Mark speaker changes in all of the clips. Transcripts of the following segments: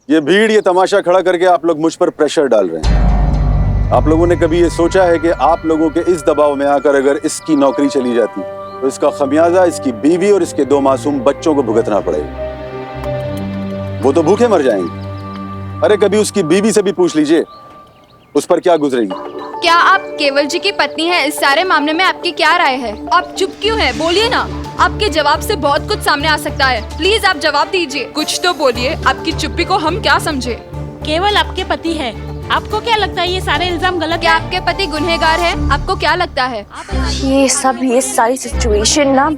Speaker 1: ये भीड़, ये तमाशा खड़ा करके आप लोग मुझ पर प्रेशर डाल रहे हैं। आप लोगों ने कभी ये सोचा है कि आप लोगों के इस दबाव में आकर अगर इसकी नौकरी चली जाती तो इसका खमियाजा इसकी बीवी और इसके 2 मासूम बच्चों को भुगतना पड़ेगा। वो तो भूखे मर जाएंगे। अरे कभी उसकी बीवी से भी पूछ लीजिए उस पर क्या गुजरेगी।
Speaker 2: क्या आप केवल जी की पत्नी हैं? इस सारे मामले में आपकी क्या राय है? आप चुप क्यों हैं? बोलिए ना। आपके जवाब से बहुत कुछ सामने आ सकता है। प्लीज आप जवाब दीजिए।
Speaker 3: कुछ तो बोलिए। आपकी चुप्पी को हम क्या समझे?
Speaker 4: केवल आपके पति है। आपको क्या लगता है ये सारे इल्जाम गलत
Speaker 2: क्या
Speaker 4: है?
Speaker 2: आपके पति गुनहगार है? आपको क्या लगता है?
Speaker 5: ये सारी सिचुएशन ना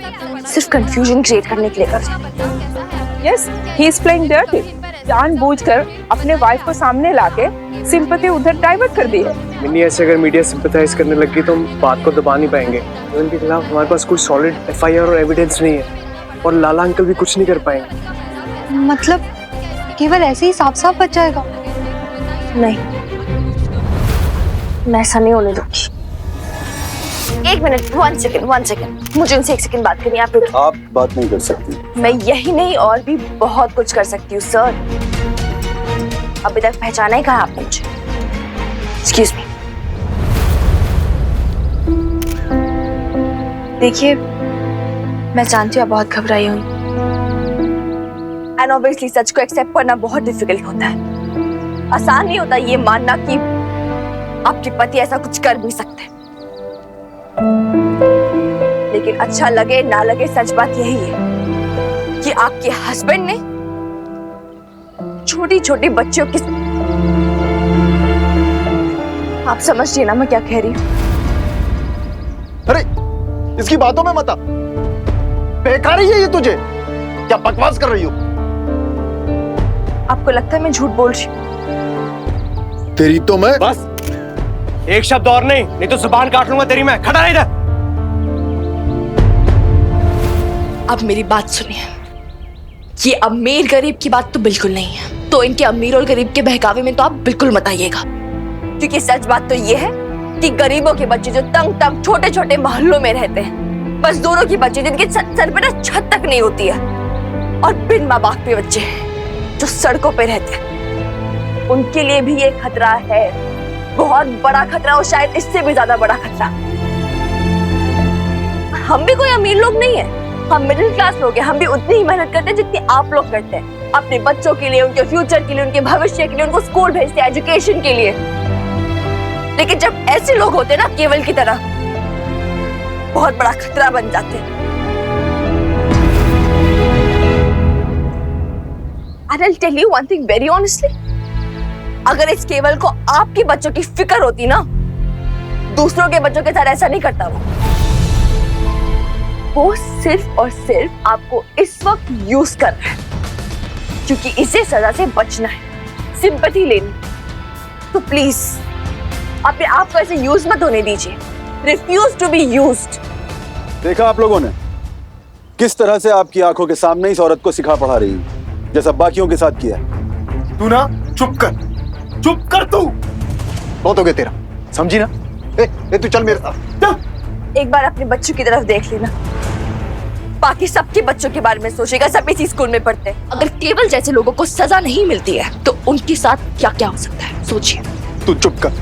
Speaker 5: सिर्फ कंफ्यूजन क्रिएट करने के लिए कर रहे हैं।
Speaker 6: Yes, he is playing dirty. जानबूझकर अपने वाइफ को सामने लाके सिंपैथी उधर डाइवर्ट कर दी है।
Speaker 7: मिनी, ऐसे अगर मीडिया सिंपैथाइज करने लगी तो हम बात को दबा नहीं पाएंगे। उनके खिलाफ हमारे पास कोई सॉलिड एफआईआर और एविडेंस नहीं है और लाला अंकल भी कुछ नहीं कर पाएंगे।
Speaker 8: मतलब केवल ऐसे ही साफ साफ बच जाएगा?
Speaker 5: नहीं, मैं ऐसा नहीं होने दूंगी। एक मिनट, वन सेकेंड, मुझे उनसे 1 सेकेंड बात करनी है।
Speaker 1: आप बात नहीं कर सकती।
Speaker 5: मैं यही नहीं और भी बहुत कुछ कर सकती हूँ सर। अभी तक पहचाना ही कहा आपने मुझे? Excuse me.
Speaker 8: देखिए, मैं जानती हूँ आप बहुत घबराई हुई।
Speaker 5: एंड ऑब्वियसली सच को एक्सेप्ट करना बहुत डिफिकल्ट होता है। आसान नहीं होता ये मानना कि आपके पति ऐसा कुछ कर भी सकते हैं। लेकिन अच्छा लगे ना लगे, सच बात यही है कि आपके हस्बैंड ने छोटी छोटी बच्चियों की, आप समझिए ना मैं क्या कह रही हूँ।
Speaker 9: अरे इसकी बातों में मत आ। बेकार ही है ये तुझे। क्या बकवास कर रही हो?
Speaker 5: आपको लगता है मैं झूठ बोल रही हूँ?
Speaker 9: तेरी तो मैं
Speaker 7: बस एक शब्द और नहीं तो जुबान काट लूंगा तेरी मैं। खड़ा रह इधर।
Speaker 5: अब मेरी बात सुनिए। ये अमीर गरीब की बात तो बिल्कुल नहीं है, तो इनके अमीर और गरीब के बहकावे में तो आप बिल्कुल मत आइएगा। क्योंकि सच बात तो ये है कि गरीबों के बच्चे जो तंग छोटे छोटे मोहल्लों में रहते हैं, बस दोनों की बच्चे जिनके सर पे ना छत तक नहीं होती है, और बिन माँ बाप के बच्चे जो सड़कों पे रहते हैं, उनके लिए भी ये खतरा है। बहुत बड़ा खतरा, और शायद इससे भी ज्यादा बड़ा खतरा। हम भी कोई अमीर लोग नहीं है, हम मिडिल क्लास लोग हैं। हम भी उतनी ही मेहनत करते हैं जितनी आप लोग करते हैं, अपने बच्चों के लिए, उनके फ्यूचर के लिए, उनके भविष्य के लिए, उनको स्कूल भेजते हैं, एजुकेशन के लिए। लेकिन जब ऐसे लोग होते हैं ना केवल की तरह, बहुत बड़ा खतरा बन जाते हैं। And I'll tell you one thing very honestly, अगर इस केवल को आपके बच्चों की फिक्र होती ना, दूसरों के बच्चों के साथ ऐसा नहीं करता। वो सिर्फ और सिर्फ आपको इस वक्त यूज कर रहा है, क्योंकि इसे सजा से बचना है, सिंपैथी लेनी। तो प्लीज अपने आप को ऐसे यूज मत होने दीजिए। Refuse to be used.
Speaker 1: देखा आप लोगों ने किस तरह से आपकी आंखों के सामने इस औरत को सिखा पढ़ा रही है, जैसा बाकियों के साथ किया।
Speaker 9: तू ना चुप कर तू। बहुत हो गया तेरा, समझी ना? ए तू चल मेरे साथ चल।
Speaker 5: एक बार अपने बच्चों की तरफ देख लेना, बाकी सबके बच्चों के बारे में सोचेगा। सब इसी स्कूल में पढ़ते हैं। अगर केवल जैसे लोगों को सजा नहीं मिलती है तो उनके साथ क्या क्या हो सकता है, सोचिए।
Speaker 9: तू चुप कर,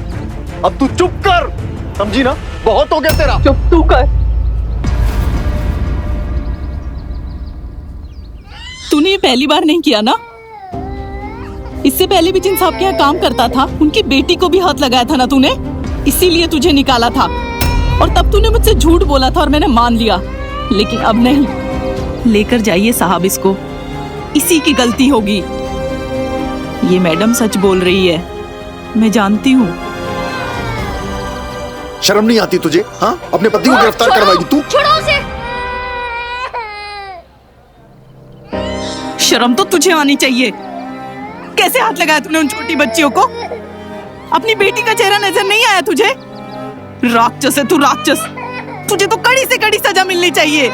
Speaker 9: अब तू चुप कर, समझी ना? बहुत हो गया तेरा।
Speaker 6: चुप तू कर।
Speaker 4: तूने ये पहली बार नहीं किया ना? इससे पहले भी जिन साहब के यहाँ काम करता था, उनकी बेटी को भी हाथ लगाया था ना तूने? इसीलिए तुझे निकाला था, और तब तूने मुझसे झूठ बोला था और मैंने मान लिया। लेकिन अब नहीं। लेकर जाइए साहब इसको, इसी की गलती होगी। ये मैडम सच बोल रही है, मैं जानती हूँ।
Speaker 9: शर्म नहीं आती तुझे? हाँ, अपने पति को गिरफ्तार करवाएगी तू?
Speaker 5: छोड़ो उसे।
Speaker 4: शर्म तो तुझे आनी चाहिए। कैसे हाथ लगाया तूने उन छोटी बच्चियों को? अपनी बेटी का चेहरा नजर नहीं आया तुझे? राक्षस है तू, राक्षस। तुझे तो कड़ी से कड़ी सजा मिलनी चाहिए।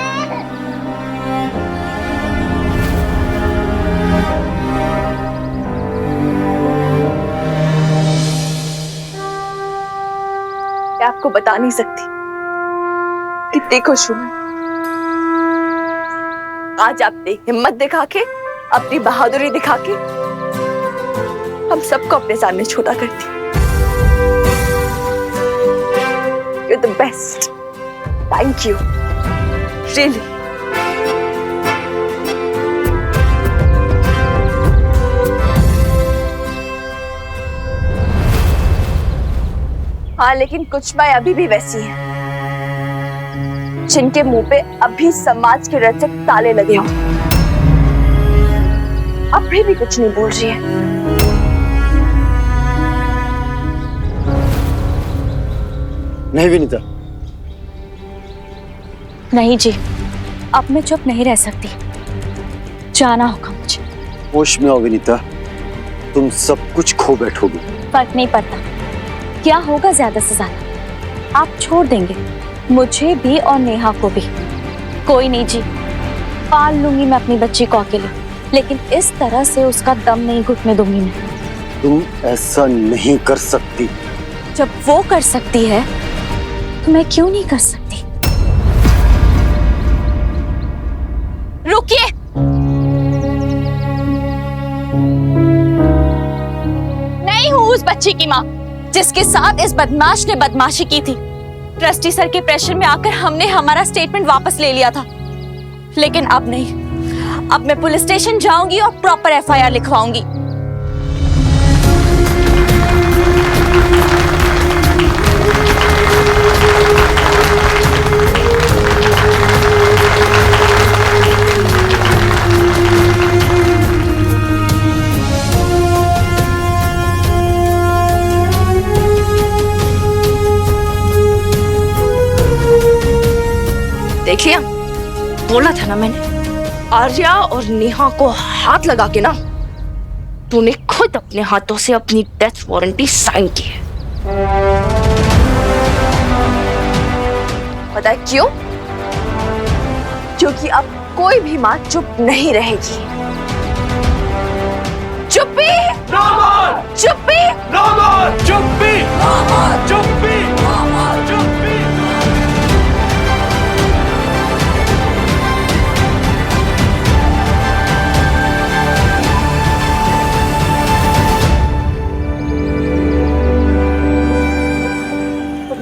Speaker 5: मैं आपको बता नहीं सकती कितनी खुश हूं मैं। आज आपने हिम्मत दिखा के, अपनी बहादुरी दिखा के हम सबको अपने सामने छोटा करती है। You're the best. Thank you. Really. हाँ, लेकिन कुछ माँ अभी भी वैसी हैं, जिनके मुंह पे अभी समाज के रचक ताले लगे हों। अभी भी कुछ नहीं बोल रही है।
Speaker 9: नहीं विनीता,
Speaker 8: नहीं जी, अब मैं चुप नहीं रह सकती, जाना होगा मुझे।
Speaker 9: होश में आओ विनीता, तुम सब कुछ खो बैठोगी।
Speaker 8: फर्क नहीं पड़ता, क्या होगा ज्यादा से ज्यादा, आप छोड़ देंगे मुझे भी और नेहा को भी। कोई नहीं जी, पाल लूंगी मैं अपनी बच्ची को अकेले, लेकिन इस तरह से उसका दम नहीं घुटने दूंगी मैं।
Speaker 9: तुम ऐसा नहीं कर सकती।
Speaker 8: जब वो कर सकती है तो मैं क्यों नहीं कर सकती? रुकिए, नहीं हूँ उस बच्ची की माँ जिसके साथ इस बदमाश ने बदमाशी की थी। ट्रस्टी सर के प्रेशर में आकर हमने हमारा स्टेटमेंट वापस ले लिया था, लेकिन अब नहीं। अब मैं पुलिस स्टेशन जाऊंगी और प्रॉपर एफआईआर लिखवाऊंगी।
Speaker 5: देख लिया, बोला था ना मैंने, आर्या और नेहा को हाथ लगा के ना तूने खुद अपने हाथों से अपनी डेथ वारंटी साइन की है। पता है क्यों? क्योंकि अब कोई भी मां चुप नहीं रहेगी। चुप्पी, चुप्पी,
Speaker 7: चुप्पी, चुप्पी, चुप्पी।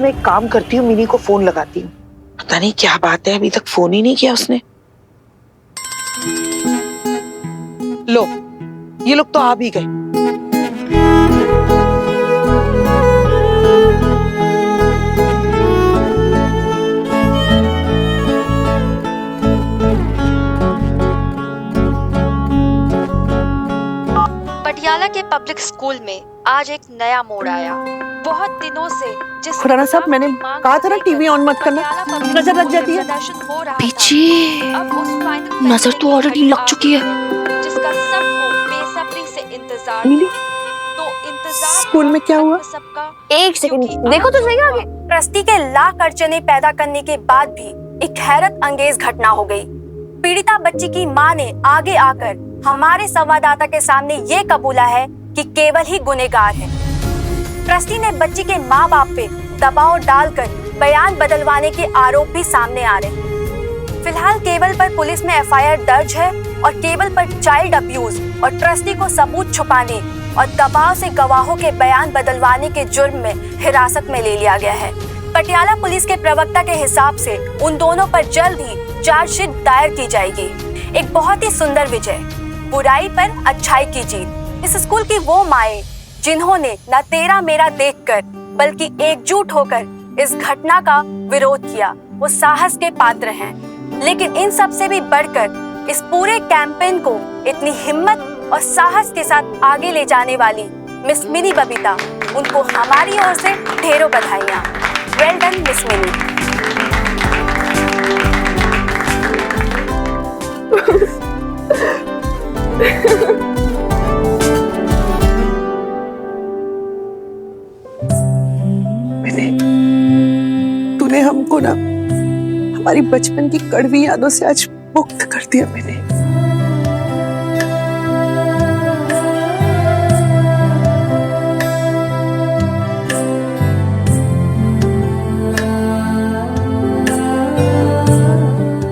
Speaker 10: मैं एक काम करती हूँ, मिनी को फोन लगाती हूँ। पता नहीं क्या बात है, अभी तक फोन ही नहीं किया उसने। लो, ये लोग तो आ भी गए।
Speaker 11: पटियाला के पब्लिक स्कूल में आज एक नया मोड़ आया। बहुत दिनों से जिस
Speaker 10: खुराना साहब, मैंने कहा था ना टीवी ऑन मत करना, नजर लग जाती है।
Speaker 5: पीछे नजर तो ऑलरेडी लग चुकी है।
Speaker 11: जिसका सबको बेसब्री से इंतजार
Speaker 10: मिली?
Speaker 11: तो इंतजार
Speaker 10: स्कूल में क्या हुआ?
Speaker 11: सबका।
Speaker 5: एक सेकंड देखो तो सही आगे।
Speaker 12: ट्रस्टी के लाख अड़चने पैदा करने के बाद भी एक हैरत अंगेज घटना हो गई। पीड़िता बच्ची की मां ने आगे आकर हमारे संवाददाता के सामने ये कबूला है कि केवल ही गुनहगार है। ट्रस्टी ने बच्ची के माँ बाप पे दबाव डालकर बयान बदलवाने के आरोप भी सामने आ रहे हैं। फिलहाल केवल पर पुलिस में एफआईआर दर्ज है और केवल पर चाइल्ड अब्यूज और ट्रस्टी को सबूत छुपाने और दबाव से गवाहों के बयान बदलवाने के जुर्म में हिरासत में ले लिया गया है। पटियाला पुलिस के प्रवक्ता के हिसाब से उन दोनों पर जल्द ही चार्जशीट दायर की जाएगी। एक बहुत ही सुंदर विजय, बुराई पर अच्छाई की जीत। इस स्कूल की वो माएं जिन्होंने न तेरा मेरा देखकर बल्कि एकजुट होकर इस घटना का विरोध किया, वो साहस के पात्र हैं। लेकिन इन सब से भी बढ़कर इस पूरे कैंपेन को इतनी हिम्मत और साहस के साथ आगे ले जाने वाली मिस मिनी बबीता, उनको हमारी ओर से ढेरों बधाइयाँ। Well done miss mini.
Speaker 10: तूने हमको ना हमारी बचपन की कड़वी यादों से आज मुक्त कर दिया। मैंने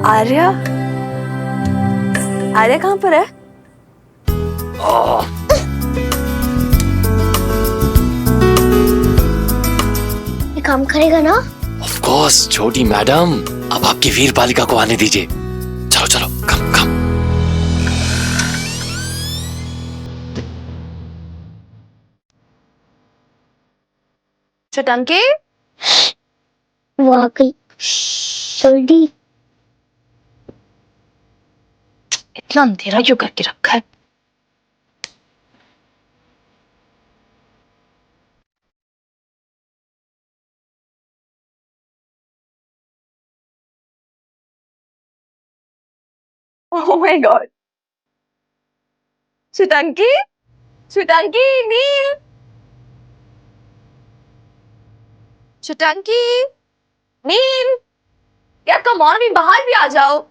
Speaker 5: आर्या, आर्या कहाँ पर है?
Speaker 13: काम करेगा ना?
Speaker 14: ऑफ कोर्स छोटी मैडम, अब आपकी वीर बालिका को आने दीजिए। चलो चलो, कम कम।
Speaker 5: चटंके
Speaker 13: वाकई जल्दी।
Speaker 5: इतना अंधेरा क्यों करके रखा है? Oh my God! Chutanki, Chutanki, Neil, Chutanki, Neil, यार कम ऑन, भी बाहर भी आ जाओ।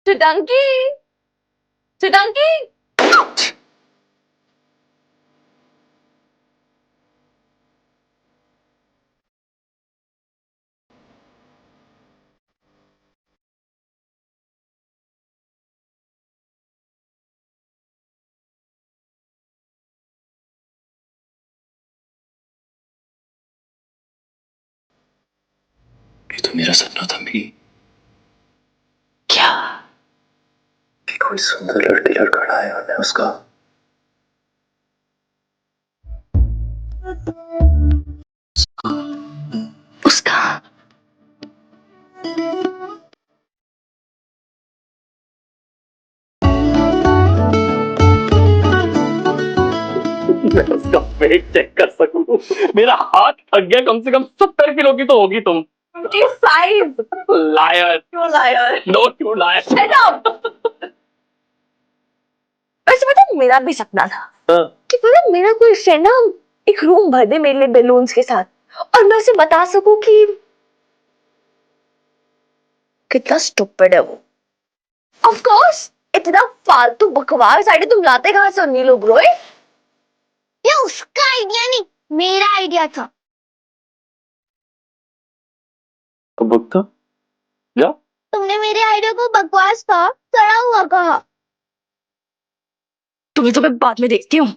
Speaker 5: Chutanki, Chutanki.
Speaker 14: ये तो मेरा सपना था भी।
Speaker 5: क्या?
Speaker 14: कोई सुंदर लड़की लड़खड़ा है और मैं उसका
Speaker 5: उसका
Speaker 15: मैं उसका वेट चेक कर सकूं। मेरा हाथ थक गया, कम से कम 70 किलो की तो होगी तुम।
Speaker 5: 25.
Speaker 15: लायर।
Speaker 5: क्यों लायर?
Speaker 15: नो क्यों लायर?
Speaker 5: Shut up! वैसे पता है मेरा भी सपना था कि पता है मेरा कोई फ्रेंड ना एक रूम भर दे मेरे लिए बैलून्स के साथ, और मैं उसे बता सकूं कि कितना स्टूपिड है वो। ऑफ कोर्स इतना फालतू बकवास आइडिया तुम लाते कहां से हो नीलो ब्रोए?
Speaker 13: ये उसका आइडिया नहीं, मेरा आइडिया था।
Speaker 15: बकता क्या?
Speaker 13: तुमने मेरे आइडिया को बकवास कहा, सड़ा हुआ कहा।
Speaker 5: तुम्हें तो मैं बाद में देखती हूँ।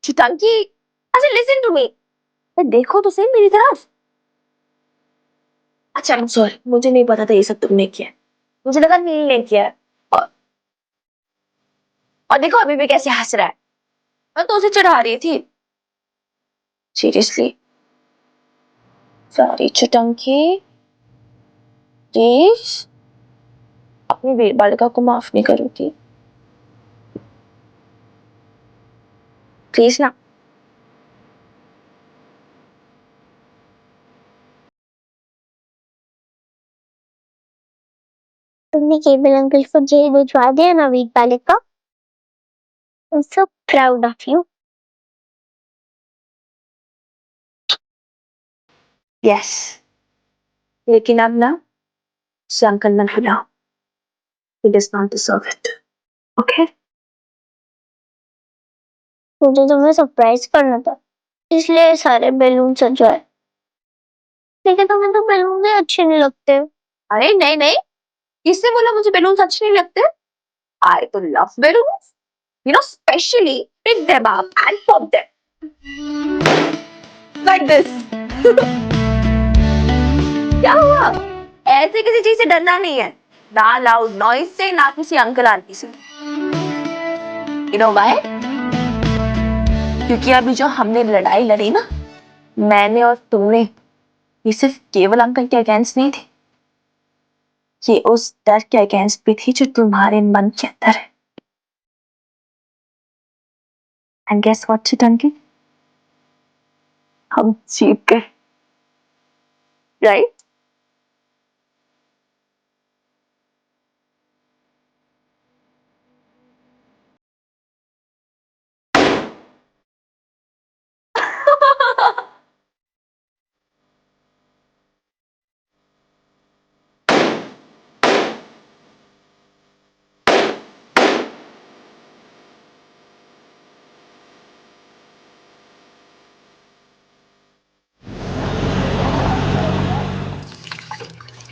Speaker 5: चितांकी, अच्छा लिसन टू मी, देखो तो सही मेरी तरफ। अच्छा I'm sorry, मुझे नहीं पता था ये सब तुमने किया, मुझे लगा नील ने किया है। और देखो अभी भी कैसे हंस रहा है, मैं तो उसे चढ़ा रही थी। सीरियसली सॉरी चितांकी, प्लीज अपनी वीर बालिका को माफ नहीं करूंगी प्लीज ना।
Speaker 13: तुमने केवल अंकल को जेल भिजवा दिया ना वीर बालिका। I'm so proud of you.
Speaker 5: Yes, लेकिन अब ना उसे अंकल मत बुलाओ, he does not deserve it. Okay?
Speaker 13: मुझे तुम्हें सरप्राइज करना था, इसलिए सारे बैलून सजाए, लेकिन तुम्हें तो बैलून भी अच्छे नहीं लगते।
Speaker 5: अरे नहीं नहीं, किसने बोला मुझे बैलून्स अच्छे नहीं लगते? I तो love balloons, you know, especially pick them up and pop them like this. क्या हुआ? ऐसे किसी चीज से डरना नहीं है, ना लाउड नॉइज से, ना किसी अंकल आंटी से। You know why? क्योंकि अभी जो हमने लड़ाई लड़ी ना, मैंने और तुमने, ये सिर्फ केवल अंकल के अगेंस्ट नहीं थी, ये उस डर के अगेंस्ट भी थी जो तुम्हारे मन के अंदर है। एंड गेस व्हाट चितांकी, हम जीत गए, राइट?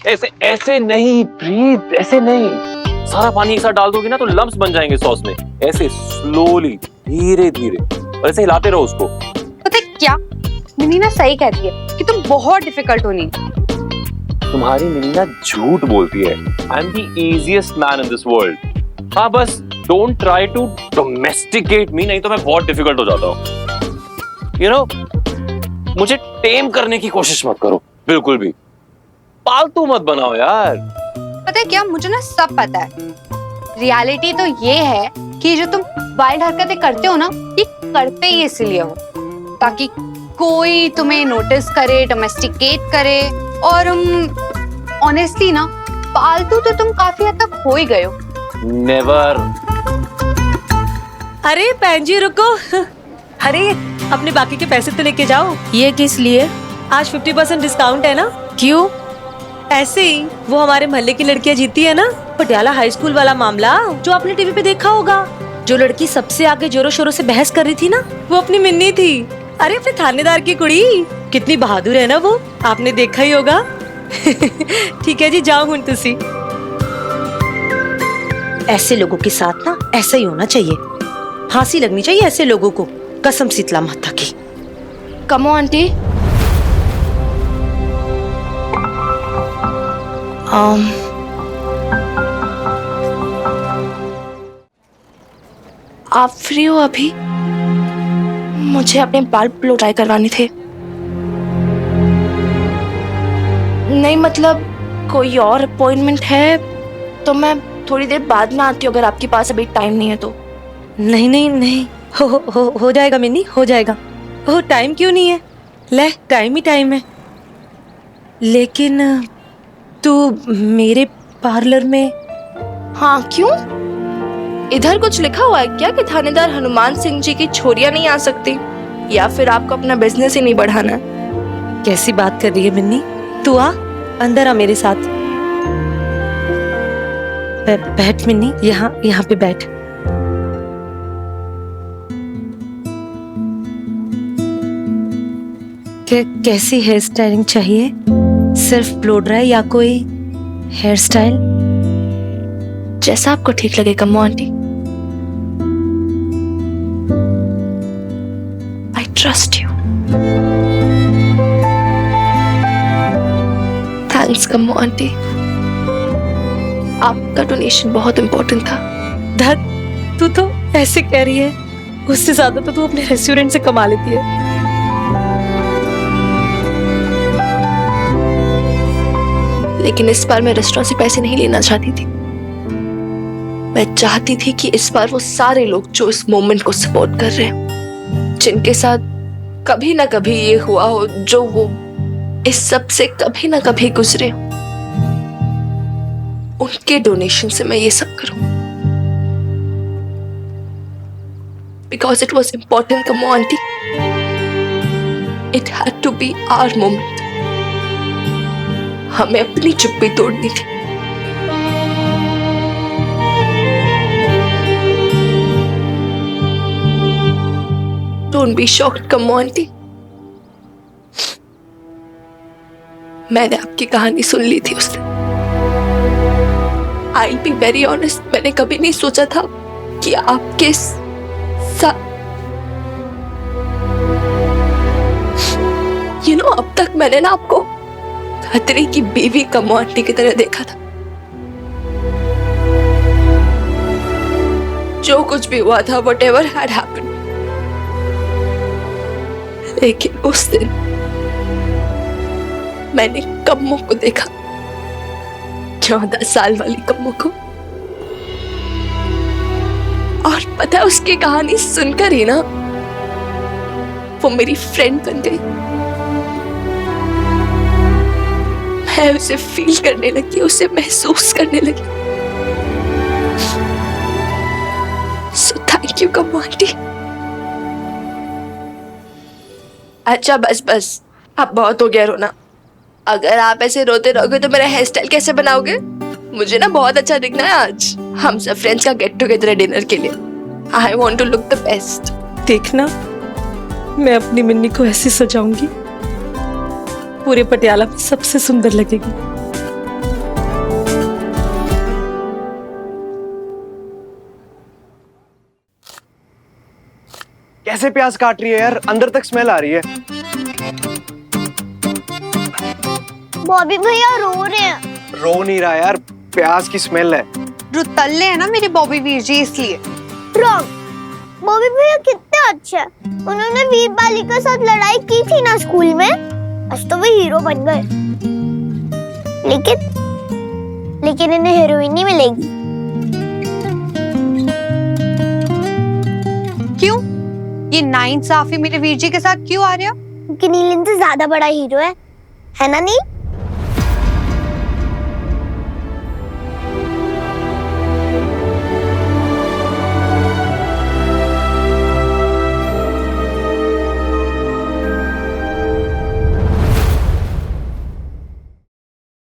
Speaker 15: ऐसे ऐसे नहीं, ब्रीथ, ऐसे नहीं। सारा पानी एक साथ डाल दोगे ना तो लम्प्स बन जाएंगे सॉस में। ऐसे स्लोली, धीरे धीरे। और ऐसे हिलाते रहो उसको।
Speaker 16: पता है क्या, मिनी ना सही कहती है कि तुम बहुत डिफिकल्ट हो नी।
Speaker 15: तुम्हारी मिनी ना झूठ बोलती है। I am the easiest man in this world. हाँ बस डोंट ट्राई टू डोमेस्टिकेट मी, नहीं तो मैं बहुत डिफिकल्ट हो जाता हूँ। यू नो, मुझे टेम करने की कोशिश मत करो बिल्कुल भी। पालतू मत बनाओ यार।
Speaker 16: पता है क्या, मुझे ना सब पता है। रियलिटी तो ये है कि जो तुम वाइल्ड हरकतें करते हो ना, ये करते ही इसलिए हो ताकि कोई तुम्हें नोटिस करे, डोमेस्टिकेट करे। और ऑनेस्टली ना, पालतू तो तुम काफी हद तक हो ही गए हो।
Speaker 15: नेवर।
Speaker 17: अरे बहन जी रुको। अरे अपने बाकी के पैसे तो लेके जाओ। ये किस लिए? आज 50% डिस्काउंट है ना। क्यों? ऐसे ही। वो हमारे मोहल्ले की लड़कियां जीती है ना, पटियाला हाई स्कूल वाला मामला जो आपने टीवी पे देखा होगा। जो लड़की सबसे आगे जोरों शोरों से बहस कर रही थी ना, वो अपनी मिन्नी थी। अरे अपने थानेदार की कुड़ी, कितनी बहादुर है ना वो, आपने देखा ही होगा। ठीक है जी, जाओ हुन तुसी। ऐसे लोगों के साथ ना ऐसा ही होना चाहिए। फांसी लगनी चाहिए ऐसे लोगों को, कसम शीतला माता की।
Speaker 5: कमो आंटी। आप फ्री हो अभी? मुझे अपने बाल ब्लो ड्राई करवाने थे। नहीं मतलब कोई और अपॉइंटमेंट है तो मैं थोड़ी देर बाद में आती हूँ, अगर आपके पास अभी टाइम नहीं है तो।
Speaker 17: नहीं नहीं नहीं, हो जाएगा मिन्नी, हो जाएगा। ओह टाइम क्यों नहीं है? ले टाइम ही टाइम है। लेकिन तू मेरे पार्लर में?
Speaker 5: हाँ क्यों? इधर कुछ लिखा हुआ है क्या कि थानेदार हनुमान सिंह जी की छोरियां नहीं आ सकती, या फिर आपको अपना बिजनेस ही नहीं बढ़ाना है?
Speaker 17: कैसी बात कर रही है मिन्नी? तू आ, अंदर आ मेरे साथ। बैठ मिन्नी, यहाँ पे बैठ। कैसी हेयर स्टाइलिंग चाहिए? सिर्फ ब्लो ड्राई या कोई हेयर स्टाइल?
Speaker 5: जैसा आपको ठीक लगे Kammo aunty. I trust you. Thanks Kammo aunty, आपका डोनेशन बहुत इंपॉर्टेंट था।
Speaker 17: धत, तू तो ऐसे कह रही है, उससे ज्यादा तो तू अपने रेस्टोरेंट से कमा लेती है।
Speaker 5: लेकिन इस बार मैं रेस्टोरेंट से पैसे नहीं लेना चाहती थी। मैं चाहती थी कि इस बार वो सारे लोग जो इस मोमेंट को सपोर्ट कर रहे हैं, जिनके साथ कभी ना कभी ये हुआ हो, जो वो इस सब से कभी ना कभी गुजरे, उनके डोनेशन से मैं ये सब करूं। Because it was important, Kammo aunty. It had to be our moment. हमें अपनी चुप्पी तोड़नी थी। Don't be shocked, Kammo aunty. मैंने आपकी कहानी सुन ली थी उस दिन। I'll be very honest, मैंने कभी नहीं सोचा था कि आपके साथ अब तक मैंने ना आपको खतरे की बीवी कम्मो आंटी की तरह देखा था। जो कुछ भी हुआ था, whatever had happened, लेकिन उस दिन मैंने कम्मो को देखा, 14 साल वाली कम्मो को। और पता है, उसकी कहानी सुनकर ही ना वो मेरी फ्रेंड बन गई। मैं उसे फील करने लगी, उसे महसूस करने लगी। So thank you Kammo aunty. अच्छा बस बस, अब बहुत हो गया रोना। अगर आप ऐसे रोते रहोगे तो मेरा हेयर स्टाइल कैसे बनाओगे? मुझे ना बहुत अच्छा दिखना है आज। हम सब फ्रेंड्स का गेट टुगेदर है डिनर के लिए। I want to look the best.
Speaker 17: देखना, मैं अपनी मिन्नी को ऐसे सजाऊंगी, पूरे पटियाला में सबसे सुंदर लगेगी।
Speaker 7: कैसे प्याज काट रही है यार, अंदर तक स्मेल आ रही है।
Speaker 13: बॉबी भैया रो रहे हैं।
Speaker 7: रो नहीं रहा यार, प्याज की स्मेल है।
Speaker 16: रुतल्ले है ना मेरे बॉबी वीर जी, इसलिए।
Speaker 13: रॉन्ग। बॉबी भैया कितने अच्छे हैं। उन्होंने वीर बाली के साथ लड़ाई की थी ना स्कूल में, आज तो वे हीरो बन गए। लेकिन इन्हें हीरोइन नहीं मिलेगी।
Speaker 16: क्यों? ये नाइंसाफी मेरे वीर जी के साथ क्यों आ रहा है?
Speaker 13: क्योंकि नील इनसे ज्यादा बड़ा हीरो है ना नील?